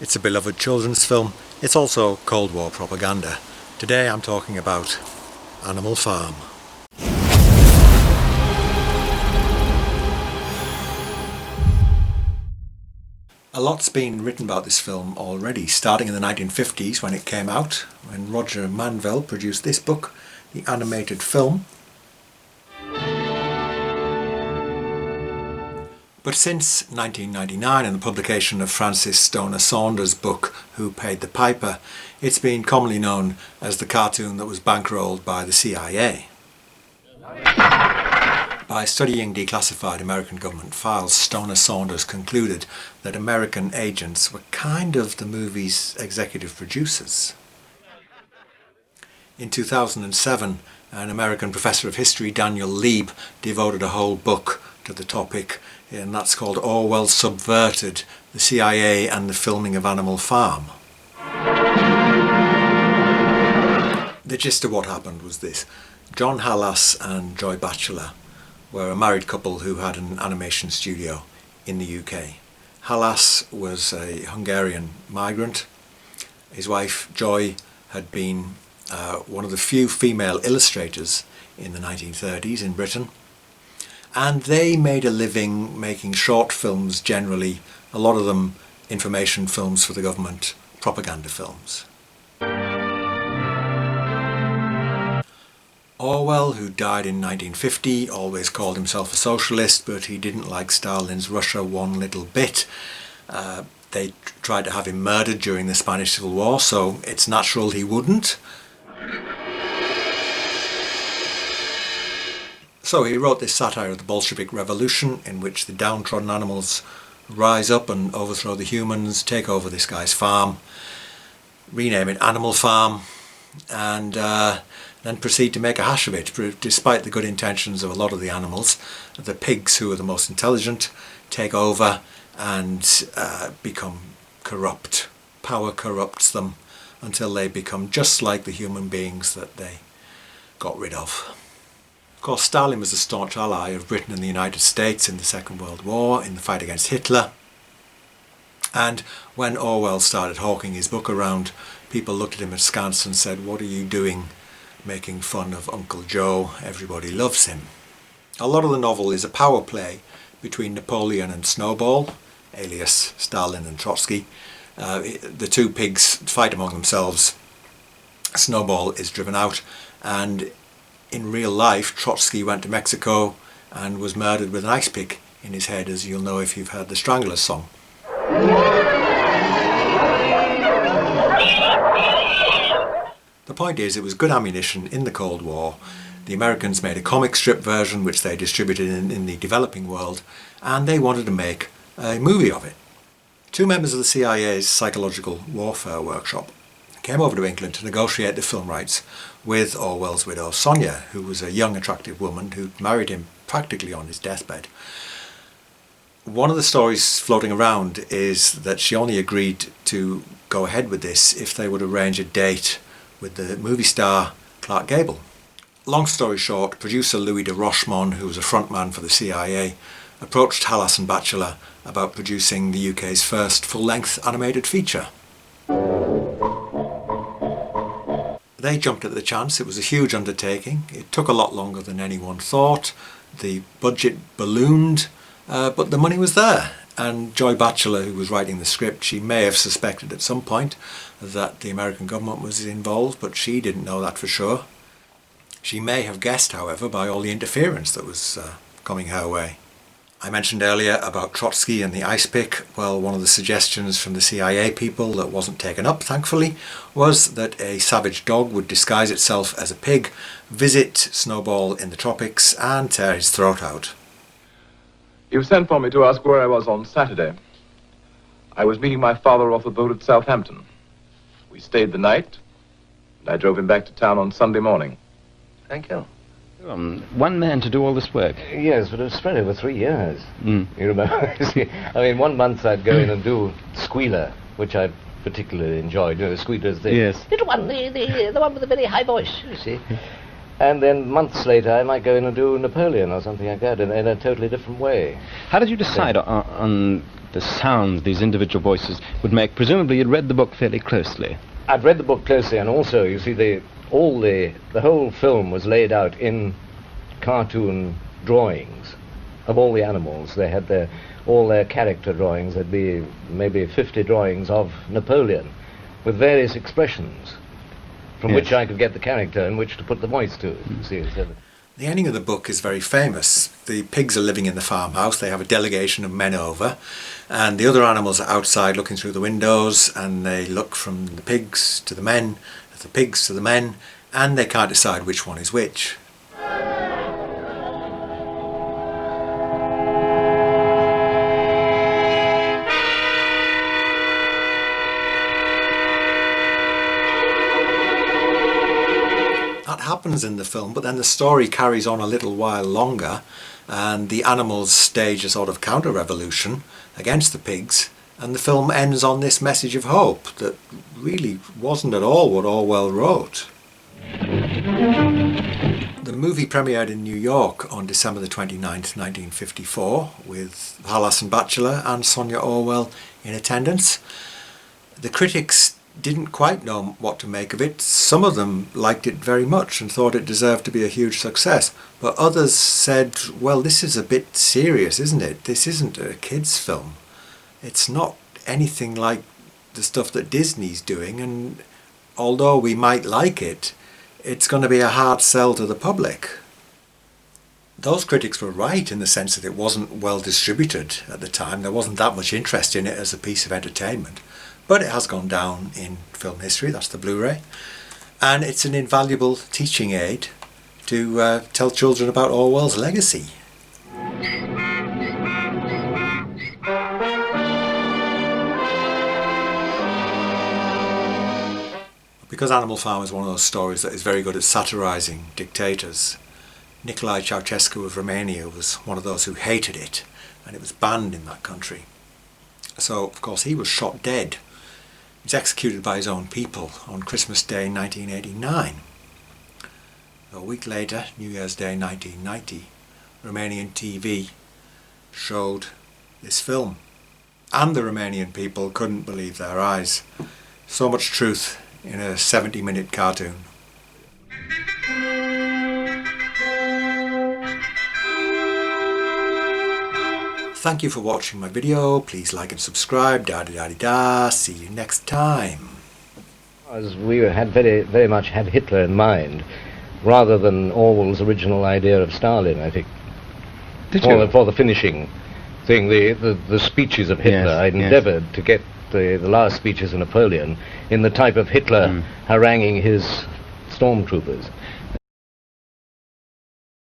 It's a beloved children's film. It's also Cold War propaganda. Today I'm talking about Animal Farm. A lot's been written about this film already, starting in the 1950s when it came out, when Roger Manvell produced this book, the animated film. But since 1999 and the publication of Francis Stoner Saunders' book, Who Paid the Piper, it's been commonly known as the cartoon that was bankrolled by the CIA. By studying declassified American government files, Stoner Saunders concluded that American agents were kind of the movie's executive producers. In 2007, an American professor of history, Daniel Lieb, devoted a whole book to the topic, and that's called Orwell Subverted, the CIA and the Filming of Animal Farm. The gist of what happened was this. John Halas and Joy Batchelor were a married couple who had an animation studio in the UK. Halas was a Hungarian migrant. His wife Joy had been one of the few female illustrators in the 1930s in Britain. And they made a living making short films generally, a lot of them information films for the government, propaganda films. Orwell, who died in 1950, always called himself a socialist, but he didn't like Stalin's Russia one little bit. They tried to have him murdered during the Spanish Civil War, so it's natural he wouldn't. So he wrote this satire of the Bolshevik Revolution, in which the downtrodden animals rise up and overthrow the humans, take over this guy's farm, rename it Animal Farm, and then proceed to make a hash of it. Despite the good intentions of a lot of the animals, the pigs, who are the most intelligent, take over and become corrupt. Power corrupts them until they become just like the human beings that they got rid of. Of course, Stalin was a staunch ally of Britain and the United States in the Second World War, in the fight against Hitler. And when Orwell started hawking his book around, people looked at him askance and said, "What are you doing making fun of Uncle Joe? Everybody loves him." A lot of the novel is a power play between Napoleon and Snowball, alias Stalin and Trotsky. The two pigs fight among themselves. Snowball is driven out, and in real life, Trotsky went to Mexico and was murdered with an ice pick in his head, as you'll know if you've heard the Stranglers song. The point is, it was good ammunition in the Cold War. The Americans made a comic strip version which they distributed in the developing world, and they wanted to make a movie of it. Two members of the CIA's psychological warfare workshop came over to England to negotiate the film rights with Orwell's widow Sonia, who was a young attractive woman who'd married him practically on his deathbed. One of the stories floating around is that she only agreed to go ahead with this if they would arrange a date with the movie star Clark Gable. Long story short, producer Louis de Rochemont, who was a frontman for the CIA, approached Halas and Batchelor about producing the UK's first full-length animated feature. They jumped at the chance. It was a huge undertaking. It took a lot longer than anyone thought. The budget ballooned, but the money was there. And Joy Batchelor, who was writing the script, she may have suspected at some point that the American government was involved, but she didn't know that for sure. She may have guessed, however, by all the interference that was coming her way. I mentioned earlier about Trotsky and the ice pick. Well, one of the suggestions from the CIA people that wasn't taken up, thankfully, was that a savage dog would disguise itself as a pig, visit Snowball in the tropics, and tear his throat out. You sent for me to ask where I was on Saturday. I was meeting my father off the boat at Southampton. We stayed the night, and I drove him back to town on Sunday morning. Thank you. One man to do all this work? Yes, but it was spread over 3 years. You remember? I mean, 1 month I'd go in and do Squealer, which I particularly enjoyed. You know, Squealer's the little one, the one with the very high voice, you see. And then months later I might go in and do Napoleon or something like that in a totally different way. How did you decide on the sound these individual voices would make. Presumably you'd read the book fairly closely. I'd read the book closely, and also, you see, the whole film was laid out in cartoon drawings of all the animals. They had all their character drawings. There'd be maybe 50 drawings of Napoleon with various expressions from which I could get the character and which to put the voice to. You see, so the ending of the book is very famous. The pigs are living in the farmhouse. They have a delegation of men over, and the other animals are outside looking through the windows, and they look from the pigs to the men, the pigs to the men, and they can't decide which one is which. Happens in the film, but then the story carries on a little while longer, and the animals stage a sort of counter-revolution against the pigs, and the film ends on this message of hope that really wasn't at all what Orwell wrote. The movie premiered in New York on December the 29th, 1954, with Halas and Batchelor and Sonia Orwell in attendance. The critics didn't quite know what to make of it. Some of them liked it very much and thought it deserved to be a huge success, but others said, well, this is a bit serious, isn't it? This isn't a kids' film. It's not anything like the stuff that Disney's doing, and although we might like it, it's going to be a hard sell to the public. Those critics were right in the sense that it wasn't well distributed at the time. There wasn't that much interest in it as a piece of entertainment. But it has gone down in film history, that's the Blu-ray, and it's an invaluable teaching aid to tell children about Orwell's legacy. Because Animal Farm is one of those stories that is very good at satirising dictators, Nicolae Ceausescu of Romania was one of those who hated it, and it was banned in that country. So, of course, he was shot dead. He was executed by his own people on Christmas Day 1989. A week later, New Year's Day 1990, Romanian TV showed this film. And the Romanian people couldn't believe their eyes. So much truth in a 70-minute cartoon. Thank you for watching my video. Please like and subscribe. Da-da-da-da-da. See you next time. As we had very much had Hitler in mind, rather than Orwell's original idea of Stalin, I think. For the finishing thing, the speeches of Hitler, yes, I'd endeavoured to get the last speeches of Napoleon in the type of Hitler haranguing his stormtroopers.